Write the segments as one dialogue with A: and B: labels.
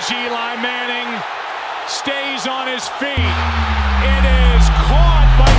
A: pitch. Eli Manning stays on his feet. It is caught by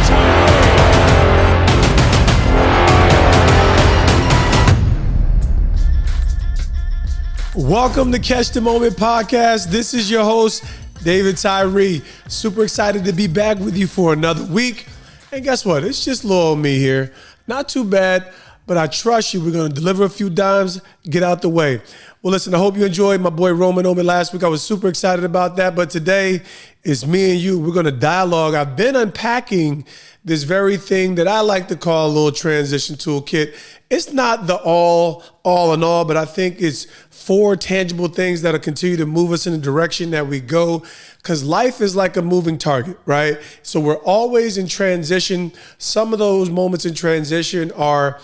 B: Tyree. Welcome to Catch the Moment podcast. This is your host, David Tyree. Super excited to be back with you for another week. And guess what? It's just little old me here. Not too bad, but I trust you. We're going to deliver a few dimes, get out the way. Well, listen, I hope you enjoyed my boy Roman on me last week. I was super excited about that. But today it's me and you. We're going to dialogue. I've been unpacking this very thing that I like to call a little transition toolkit. It's not the all in all, but I think it's 4 tangible things that'll continue to move us in the direction that we go. Because life is like a moving target, right? So we're always in transition. Some of those moments in transition are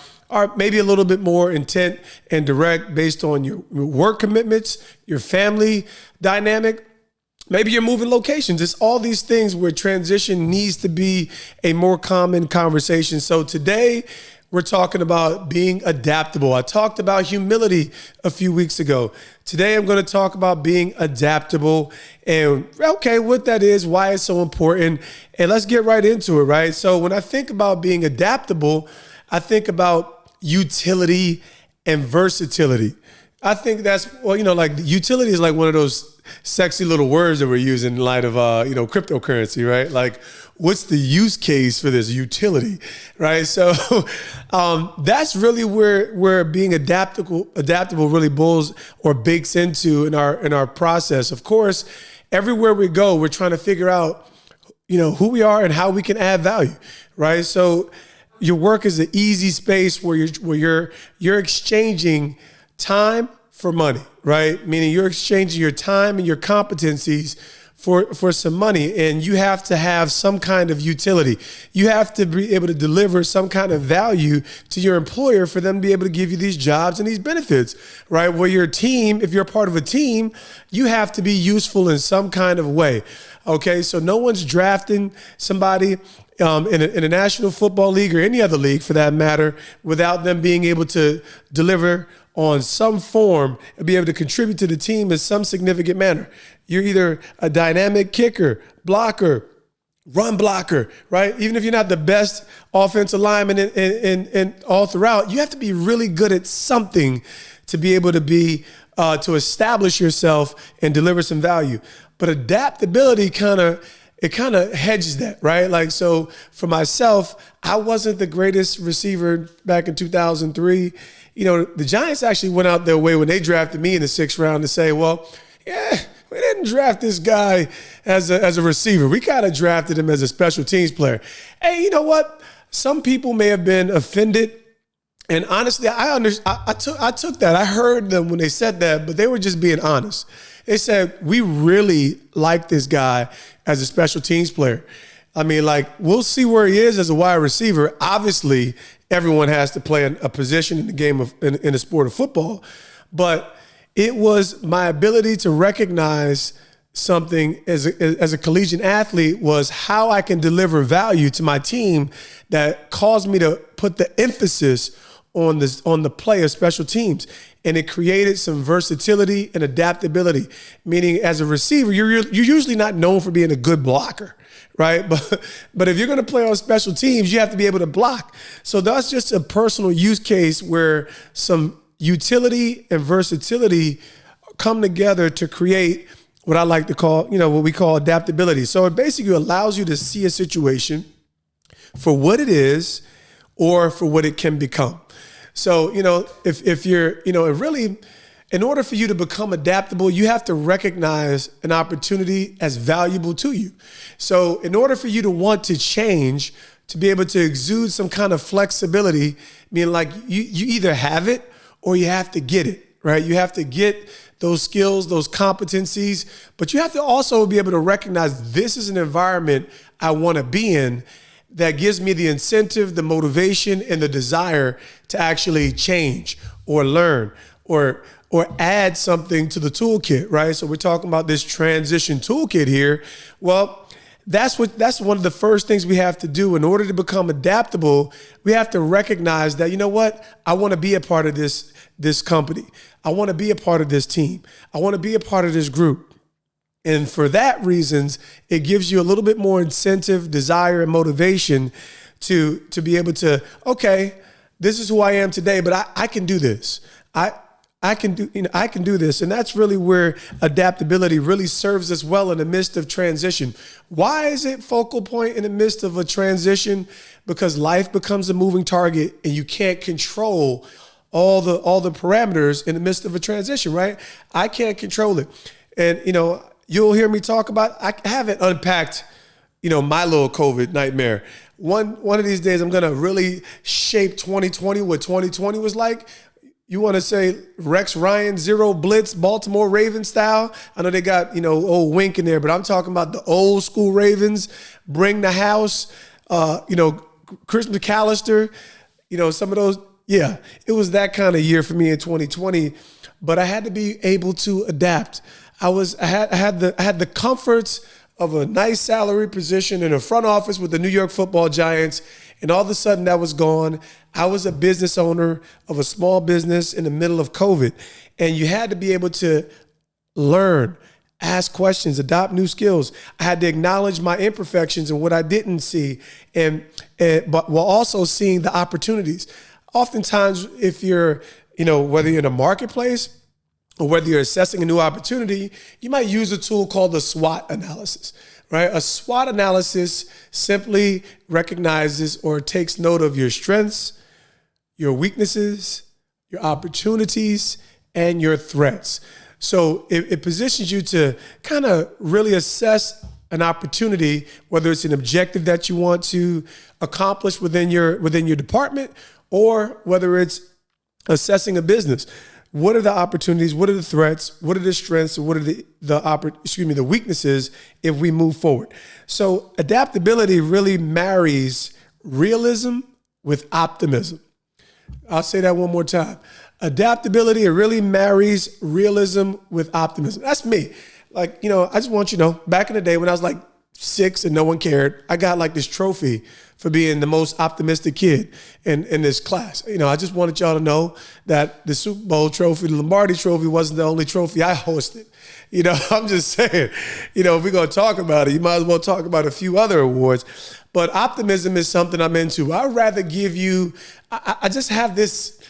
B: maybe a little bit more intent and direct based on your work commitments, your family dynamic. Maybe you're moving locations. It's all these things where transition needs to be a more common conversation. So today we're talking about being adaptable. I talked about humility a few weeks ago. Today I'm going to talk about being adaptable and what that is, why it's so important, and let's get right into it, right? So when I think about being adaptable, I think about utility and versatility. I think that's, like utility is like one of those sexy little words that we're using in light of, cryptocurrency, right? Like, what's the use case for this utility, right? So that's really where being adaptable really boils or bakes into in our process. Of course, everywhere we go, we're trying to figure out, who we are and how we can add value, right? So your work is an easy space where you're exchanging time for money, right? Meaning you're exchanging your time and your competencies for some money, and you have to have some kind of utility. You have to be able to deliver some kind of value to your employer for them to be able to give you these jobs and these benefits, right? Where your team, if you're a part of a team, you have to be useful in some kind of way, okay? So no one's drafting somebody in a National Football League or any other league for that matter without them being able to deliver on some form and be able to contribute to the team in some significant manner. You're either a dynamic kicker, blocker, run blocker, right? Even if you're not the best offensive lineman and all throughout, you have to be really good at something to be able to to establish yourself and deliver some value. But adaptability kind of hedges that, right? Like, so for myself, I wasn't the greatest receiver back in 2003. The Giants actually went out their way when they drafted me in the 6th round to say, well, yeah, we didn't draft this guy as a receiver. We kind of drafted him as a special teams player. Hey, you know what? Some people may have been offended. And honestly, I took that. I heard them when they said that, but they were just being honest. They said, we really like this guy as a special teams player. I mean, we'll see where he is as a wide receiver. Obviously, everyone has to play a position in the game in the sport of football. But it was my ability to recognize something as a collegiate athlete was how I can deliver value to my team that caused me to put the emphasis on the play of special teams. And it created some versatility and adaptability, meaning as a receiver, you're usually not known for being a good blocker, right? But if you're going to play on special teams, you have to be able to block. So that's just a personal use case where some utility and versatility come together to create what I like to call, what we call adaptability. So it basically allows you to see a situation for what it is or for what it can become. So, if you're, really, in order for you to become adaptable, you have to recognize an opportunity as valuable to you. So in order for you to want to change, to be able to exude some kind of flexibility, meaning like you either have it or you have to get it, right? You have to get those skills, those competencies, but you have to also be able to recognize this is an environment I want to be in that gives me the incentive, the motivation, and the desire to actually change or learn or add something to the toolkit, right? So we're talking about this transition toolkit here. Well, that's one of the first things we have to do in order to become adaptable. We have to recognize that, you know what? I want to be a part of this company. I want to be a part of this team. I want to be a part of this group. And for that reasons, it gives you a little bit more incentive, desire, and motivation to be able to, okay, this is who I am today, but I can do this. I can do this. And that's really where adaptability really serves us well in the midst of transition. Why is it focal point in the midst of a transition? Because life becomes a moving target and you can't control all the parameters in the midst of a transition, right? I can't control it. And, you'll hear me talk about, I haven't unpacked, my little COVID nightmare. One of these days, I'm going to really shape 2020, what 2020 was like. You want to say Rex Ryan, zero blitz, Baltimore Ravens style? I know they got, old Wink in there, but I'm talking about the old school Ravens, bring the house, Chris McAllister, some of those. Yeah, it was that kind of year for me in 2020, but I had to be able to adapt. I had the comforts of a nice salary position in a front office with the New York Football Giants, and all of a sudden that was gone. I was a business owner of a small business in the middle of COVID, and you had to be able to learn, ask questions, adopt new skills. I had to acknowledge my imperfections and what I didn't see, but while also seeing the opportunities. Oftentimes, if you're, whether you're in a marketplace or whether you're assessing a new opportunity, you might use a tool called the Swot Analysis, right? A Swot Analysis simply recognizes or takes note of your strengths, your weaknesses, your opportunities, and your threats. So it positions you to kind of really assess an opportunity, whether it's an objective that you want to accomplish within your department, or whether it's assessing a business. What are the opportunities? What are the threats? What are the strengths? And what are the weaknesses if we move forward? So adaptability really marries realism with optimism. I'll say that one more time. Adaptability, it really marries realism with optimism. That's me. I just want you to know, back in the day when I was like 6 and no one cared, I got like this trophy for being the most optimistic kid in this class. I just wanted y'all to know that the Super Bowl trophy, the Lombardi trophy, wasn't the only trophy I hosted. I'm just saying, if we're going to talk about it, you might as well talk about a few other awards. But optimism is something I'm into. I'd rather give you, I just have this,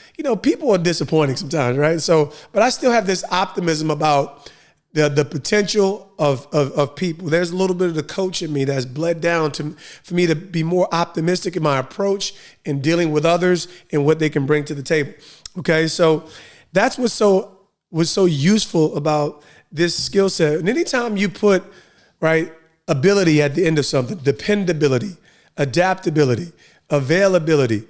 B: people are disappointing sometimes, right? So, but I still have this optimism about the potential of people. There's a little bit of the coach in me that's bled down for me to be more optimistic in my approach in dealing with others and what they can bring to the table. Okay, so that's was so useful about this skill set. And anytime you put ability at the end of something, dependability, adaptability, availability,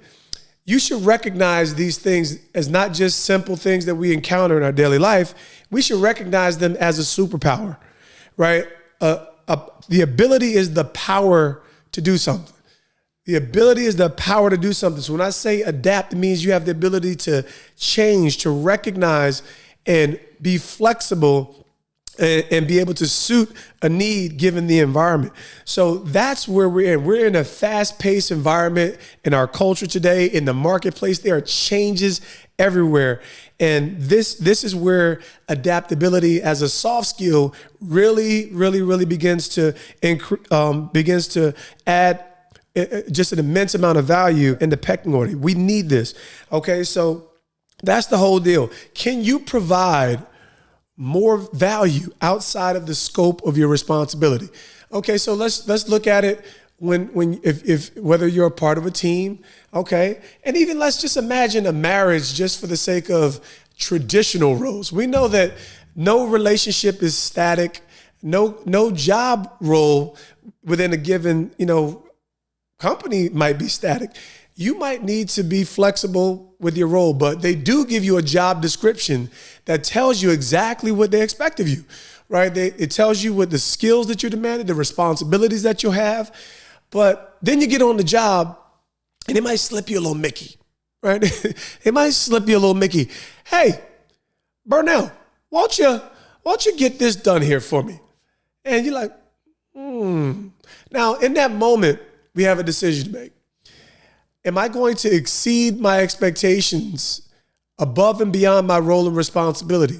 B: you should recognize these things as not just simple things that we encounter in our daily life. We should recognize them as a superpower, right? The ability is the power to do something. The ability is the power to do something. So when I say adapt, it means you have the ability to change, to recognize and be flexible and be able to suit a need given the environment. So that's where we're in. We're in a fast-paced environment in our culture today, in the marketplace. There are changes everywhere. And this is where adaptability as a soft skill really, really, really begins to add just an immense amount of value in the pecking order. We need this. Okay, so that's the whole deal. Can you provide more value outside of the scope of your responsibility? Okay, so let's look at it if whether you're a part of a team, okay, and even let's just imagine a marriage just for the sake of traditional roles. We know that no relationship is static, no job role within a given company might be static. You might need to be flexible with your role, but they do give you a job description that tells you exactly what they expect of you, right? It tells you what the skills that you're demanded, the responsibilities that you'll have, but then you get on the job and it might slip you a little Mickey, right? It might slip you a little Mickey. Hey, Burnell, why don't you get this done here for me? And you're like, Now, in that moment, we have a decision to make. Am I going to exceed my expectations above and beyond my role and responsibility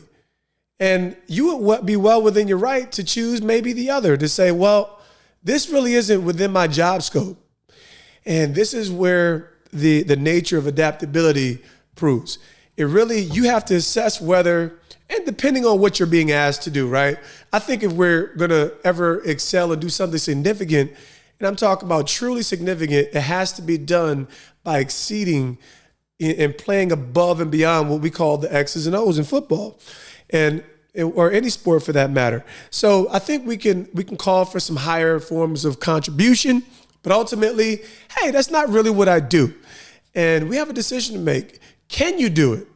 B: And you would be well within your right to choose maybe the other, to say, well, this really isn't within my job scope. And this is where the nature of adaptability proves. It really, you have to assess whether, and depending on what you're being asked to do, right? I think if we're going to ever excel and do something significant, and I'm talking about truly significant, it has to be done by exceeding and playing above and beyond what we call the X's and O's in football, or any sport for that matter. So I think we can call for some higher forms of contribution, but ultimately, hey, that's not really what I do. And we have a decision to make. Can you do it?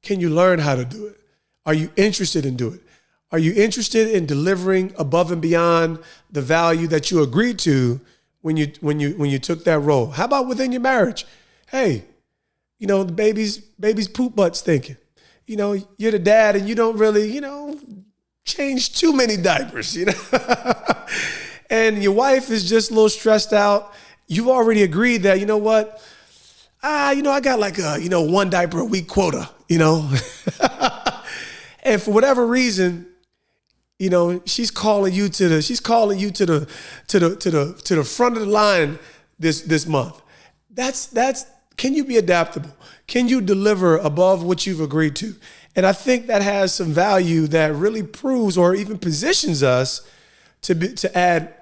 B: Can you learn how to do it? Are you interested in doing it? Are you interested in delivering above and beyond the value that you agreed to when you took that role? How about within your marriage? Hey, the baby's poop butt stinking. You're the dad and you don't really, change too many diapers, and your wife is just a little stressed out. You've already agreed that, you know what? I got like a, one diaper a week quota, and for whatever reason, she's calling you to the front of the line this month. That's can you be adaptable? Can you deliver above what you've agreed to? And I think that has some value that really proves or even positions us to add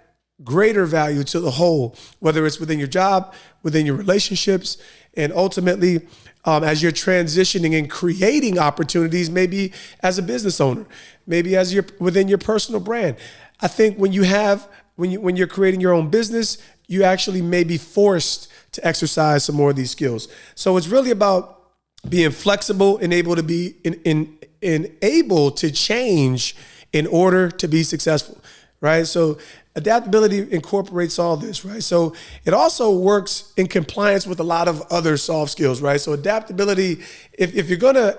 B: greater value to the whole, whether it's within your job, within your relationships, and ultimately as you're transitioning and creating opportunities, maybe as a business owner, maybe as within your personal brand. I think when you're creating your own business, you actually may be forced to exercise some more of these skills. So it's really about being flexible and able to be able to change in order to be successful, right? So adaptability incorporates all this, right? So it also works in compliance with a lot of other soft skills, right? So adaptability, if you're going to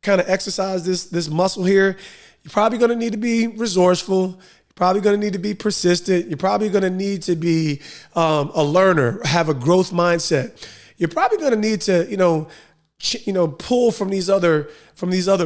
B: kind of exercise this muscle here, you're probably going to need to be resourceful. You're probably going to need to be persistent. You're probably going to need to be a learner, have a growth mindset. You're probably going to need to, pull from these other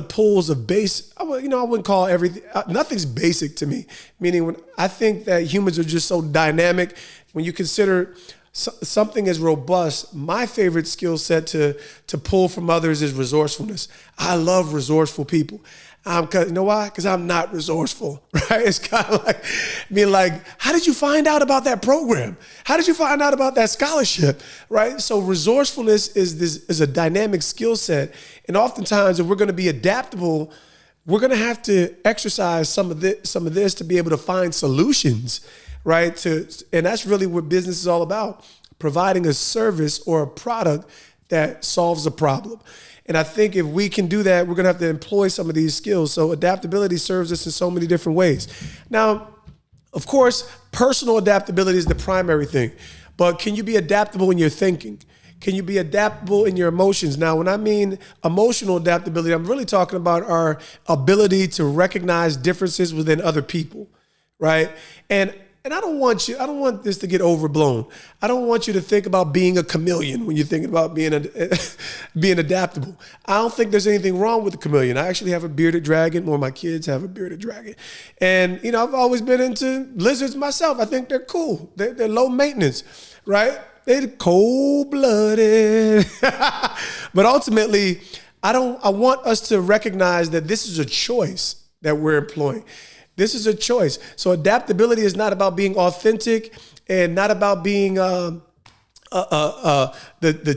B: pools of base. I wouldn't call everything, nothing's basic to me. Meaning when I think that humans are just so dynamic, when you consider something as robust, my favorite skill set to pull from others is resourcefulness. I love resourceful people. You know why? Because I'm not resourceful, right? It's kind of like being like, how did you find out about that program? How did you find out about that scholarship, right? So resourcefulness is a dynamic skill set. And oftentimes, if we're going to be adaptable, we're going to have to exercise some of this to be able to find solutions, right? And that's really what business is all about, providing a service or a product that solves a problem. And I think if we can do that, we're going to have to employ some of these skills. So adaptability serves us in so many different ways. Now, of course, personal adaptability is the primary thing. But can you be adaptable in your thinking? Can you be adaptable in your emotions? Now, when I mean emotional adaptability, I'm really talking about our ability to recognize differences within other people, right? And I don't want this to get overblown. I don't want you to think about being a chameleon when you're thinking about being adaptable. I don't think there's anything wrong with a chameleon. I actually have a bearded dragon, or my kids have a bearded dragon. And, I've always been into lizards myself. I think they're cool. They're low maintenance, right? They're cold-blooded. But ultimately, I want us to recognize that this is a choice that we're employing. This is a choice. So adaptability is not about being authentic and not about being the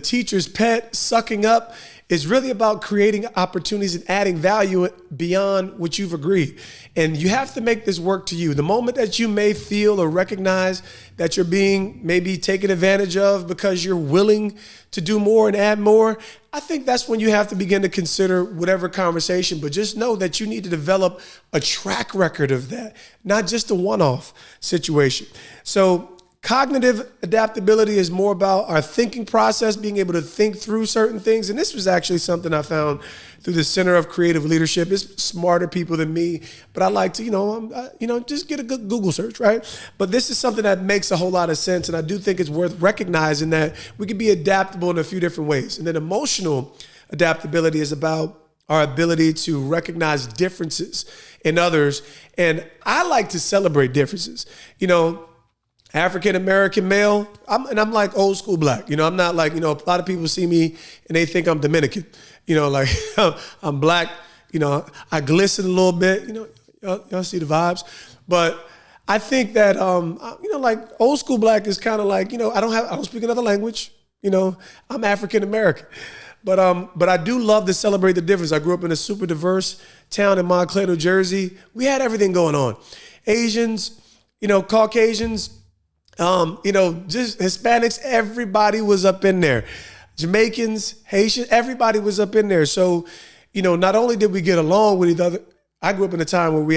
B: teacher's pet, sucking up. It's really about creating opportunities and adding value beyond what you've agreed. And you have to make this work to you. The moment that you may feel or recognize that you're being maybe taken advantage of because you're willing to do more and add more, I think that's when you have to begin to consider whatever conversation. But just know that you need to develop a track record of that, not just a one-off situation. So cognitive adaptability is more about our thinking process, being able to think through certain things. And this was actually something I found through the Center of Creative Leadership. It's smarter people than me, but I like to, just get a good Google search, right? But this is something that makes a whole lot of sense. And I do think it's worth recognizing that we can be adaptable in a few different ways. And then emotional adaptability is about our ability to recognize differences in others. And I like to celebrate differences. African-American male, I'm like old school black. I'm not like, a lot of people see me and they think I'm Dominican. Like I'm black, I glisten a little bit, y'all see the vibes. But I think that, like old school black is kind of like, I don't speak another language. I'm African-American. But I do love to celebrate the difference. I grew up in a super diverse town in Montclair, New Jersey. We had everything going on. Asians, Caucasians, just Hispanics, everybody was up in there. Jamaicans, Haitians, everybody was up in there. So, not only did we get along with each other, I grew up in a time where we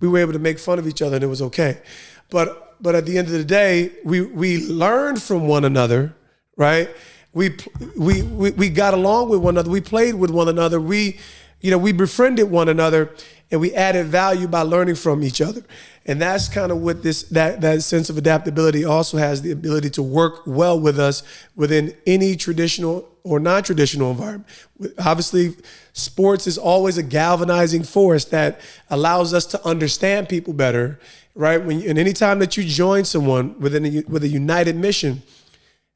B: were able to make fun of each other and it was okay. But at the end of the day, we learned from one another, right? We got along with one another. We played with one another. We befriended one another, and we added value by learning from each other. And that's kind of what that sense of adaptability also has, the ability to work well with us within any traditional or non-traditional environment. Obviously, sports is always a galvanizing force that allows us to understand people better, right? And any time that you join someone with a united mission,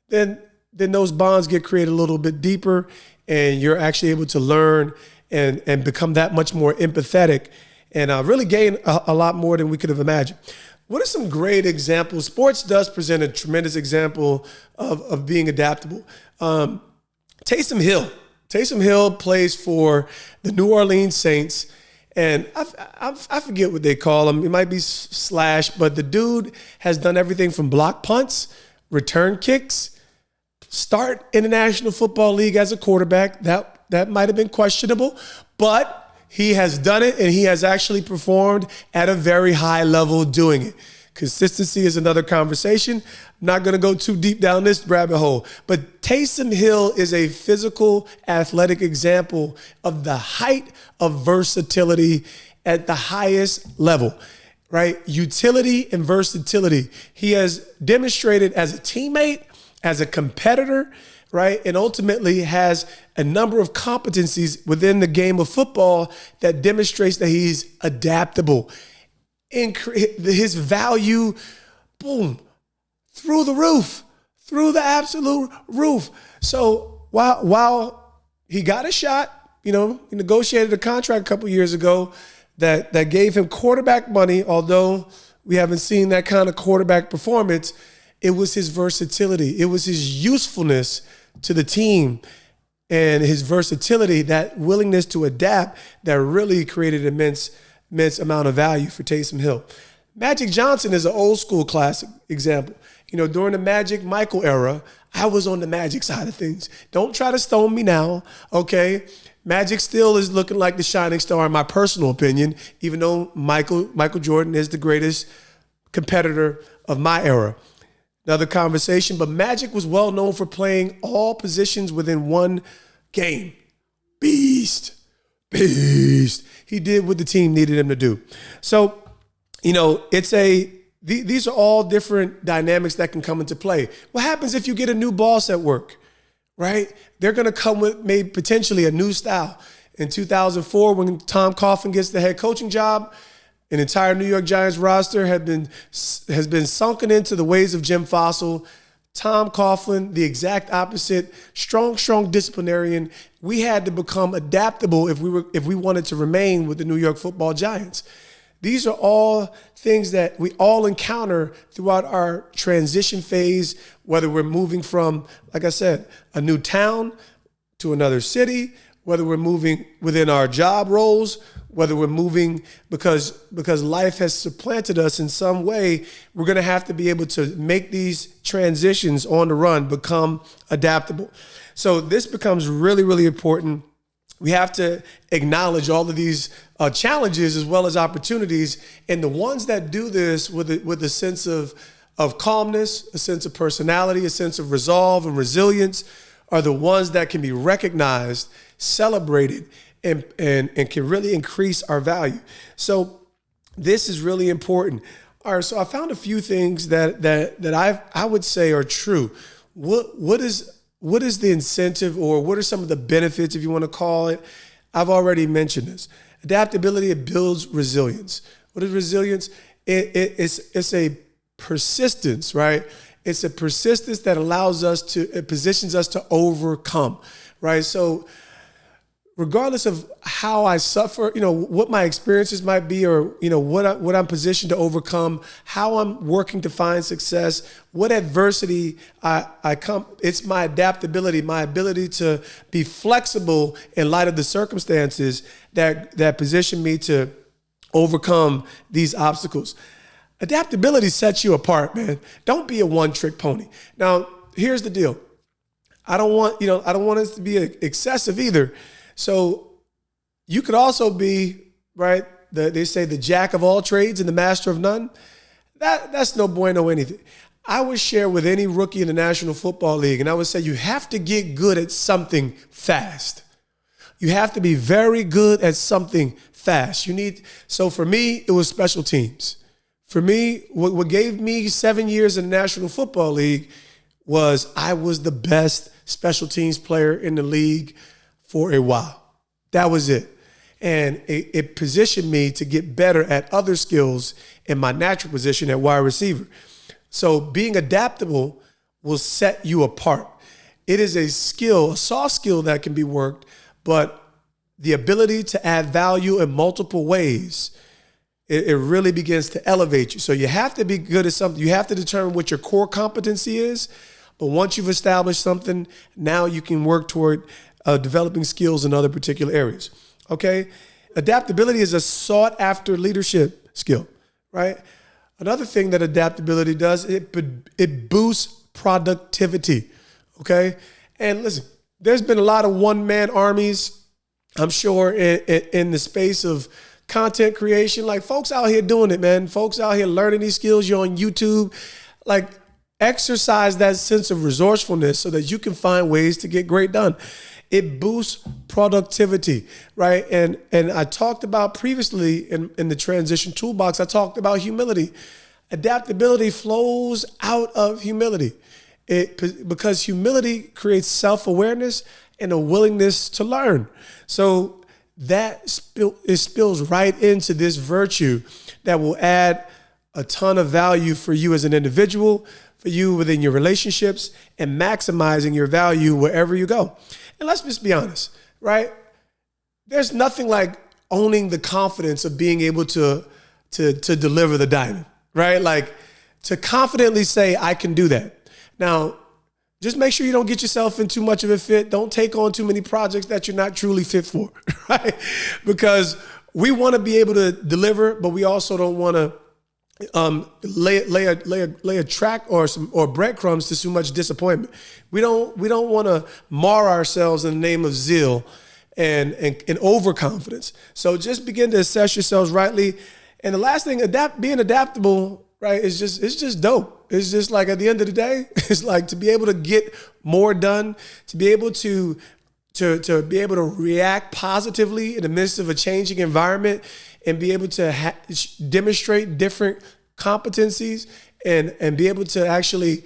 B: then those bonds get created a little bit deeper, and you're actually able to learn and become that much more empathetic and really gain a lot more than we could have imagined. What are some great examples? Sports does present a tremendous example of being adaptable. Taysom Hill plays for the New Orleans Saints, and I forget what they call him. It might be slash, but the dude has done everything from block punts, return kicks, start in the National Football League as a quarterback. That might have been questionable, but he has done it, and he has actually performed at a very high level doing it. Consistency is another conversation. I'm not going to go too deep down this rabbit hole, but Taysom Hill is a physical, athletic example of the height of versatility at the highest level, right? Utility and versatility. He has demonstrated as a teammate, as a competitor, right? And ultimately has a number of competencies within the game of football that demonstrates that he's adaptable. His value, boom, through the absolute roof. So while he got a shot, he negotiated a contract a couple years ago that gave him quarterback money, although we haven't seen that kind of quarterback performance. It was his versatility. It was his usefulness to the team and his versatility, that willingness to adapt, that really created immense amount of value for Taysom Hill. Magic Johnson is an old school classic example. During the Magic Michael era, I was on the Magic side of things. Don't try to stone me now, okay? Magic still is looking like the shining star in my personal opinion, even though Michael Jordan is the greatest competitor of my era. Another conversation, but Magic was well known for playing all positions within one game. Beast. He did what the team needed him to do. So, these are all different dynamics that can come into play. What happens if you get a new boss at work, right? They're going to come with maybe potentially a new style. In 2004, when Tom Coughlin gets the head coaching job, an entire New York Giants roster has been sunken into the ways of Jim Fossil. Tom Coughlin, the exact opposite, strong disciplinarian. We had to become adaptable if we wanted to remain with the New York Football Giants. These are all things that we all encounter throughout our transition phase, whether we're moving from, like I said, a new town to another city, whether we're moving within our job roles, whether we're moving because life has supplanted us in some way. We're going to have to be able to make these transitions on the run, become adaptable. So this becomes really, really important. We have to acknowledge all of these challenges as well as opportunities. And the ones that do this with a sense of calmness, a sense of personality, a sense of resolve and resilience are the ones that can be recognized, celebrated, and can really increase our value. So this is really important. All right, so I found a few things that I would say are true. What is the incentive, or what are some of the benefits, if you want to call it, I've already mentioned this. Adaptability, it builds resilience. What is resilience? It's a persistence, right? It's a persistence that allows us to, it positions us to overcome, right? So regardless of how I suffer, what my experiences might be, or, what I'm positioned to overcome, how I'm working to find success, what adversity I come, it's my adaptability, my ability to be flexible in light of the circumstances that position me to overcome these obstacles. Adaptability sets you apart, man. Don't be a one-trick pony. Now, here's the deal. I don't want it to be excessive either. So you could also be, right, they say the jack of all trades and the master of none. That's no bueno anything. I would share with any rookie in the National Football League, and I would say you have to get good at something fast. You have to be very good at something fast. So for me, it was special teams. For me, what gave me 7 years in the National Football League was I was the best special teams player in the league for a while. That was it. And it positioned me to get better at other skills in my natural position at wide receiver. So being adaptable will set you apart. It is a skill, a soft skill that can be worked, but the ability to add value in multiple ways, it really begins to elevate you. So you have to be good at something. You have to determine what your core competency is. But once you've established something, now you can work toward developing skills in other particular areas. Okay? Adaptability is a sought after leadership skill, right? Another thing that adaptability does, it boosts productivity. Okay? And listen, there's been a lot of one-man armies, I'm sure, in the space of content creation. Like, folks out here doing it, man. Folks out here learning these skills. You're on YouTube. Like, exercise that sense of resourcefulness so that you can find ways to get great done. It boosts productivity, right? And I talked about previously in the transition toolbox, I talked about humility. Adaptability flows out of humility. Because humility creates self-awareness and a willingness to learn. So that spills right into this virtue that will add a ton of value for you as an individual, for you within your relationships, and maximizing your value wherever you go. And let's just be honest, right? There's nothing like owning the confidence of being able to deliver the diamond, right? Like, to confidently say, I can do that. Now, just make sure you don't get yourself in too much of a fit. Don't take on too many projects that you're not truly fit for, right? Because we want to be able to deliver, but we also don't want to lay a track or breadcrumbs to too much disappointment. We don't want to mar ourselves in the name of zeal and overconfidence. So just begin to assess yourselves rightly. And the last thing, being adaptable, right, it's just dope. It's just like, at the end of the day, it's like to be able to get more done, to be able to be able to react positively in the midst of a changing environment, and be able to demonstrate different competencies and be able to actually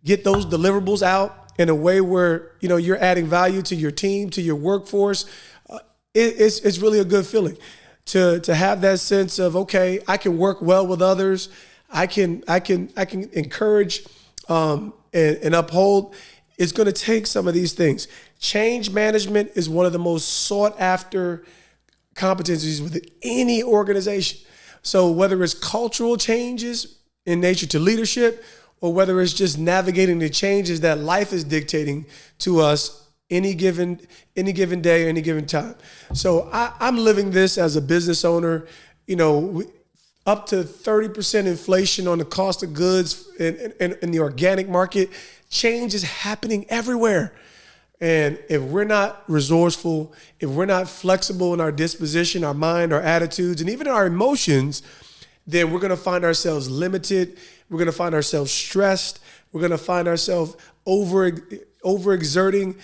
B: get those deliverables out in a way where, you're adding value to your team, to your workforce. It's really a good feeling to have that sense of, okay, I can work well with others. I can encourage and uphold. It's going to take some of these things. Change management is one of the most sought after competencies within any organization. So whether it's cultural changes in nature to leadership, or whether it's just navigating the changes that life is dictating to us any given day, any given time. So I'm living this as a business owner, up to 30% inflation on the cost of goods in the organic market. Change is happening everywhere. And if we're not resourceful, if we're not flexible in our disposition, our mind, our attitudes, and even our emotions, then we're going to find ourselves limited. We're going to find ourselves stressed. We're going to find ourselves overexerting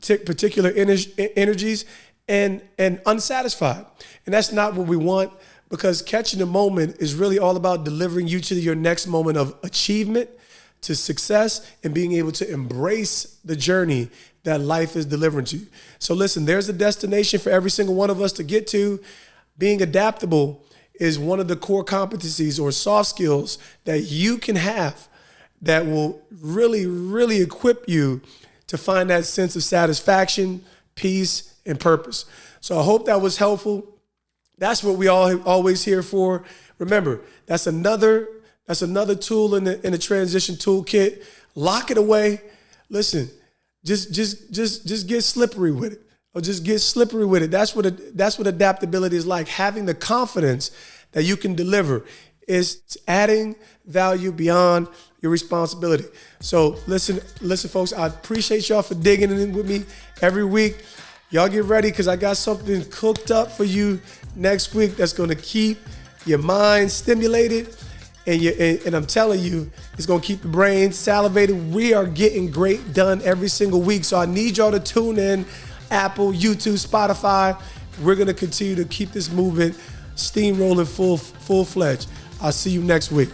B: particular energies and unsatisfied. And that's not what we want, because catching the moment is really all about delivering you to your next moment of achievement, to success and being able to embrace the journey that life is delivering to you. So listen, there's a destination for every single one of us to get to. Being adaptable is one of the core competencies or soft skills that you can have that will really, really equip you to find that sense of satisfaction, peace, and purpose. So I hope that was helpful. That's what we all always here for. Remember, that's another tool in the transition toolkit. Lock it away. Listen, just get slippery with it. Or just get slippery with it. That's what adaptability is like. Having the confidence that you can deliver is adding value beyond your responsibility. So listen, folks, I appreciate y'all for digging in with me every week. Y'all get ready because I got something cooked up for you next week that's going to keep your mind stimulated. And I'm telling you, it's going to keep the brain salivated. We are getting great done every single week. So I need y'all to tune in. Apple, YouTube, Spotify. We're going to continue to keep this movement steamrolling full-fledged. I'll see you next week.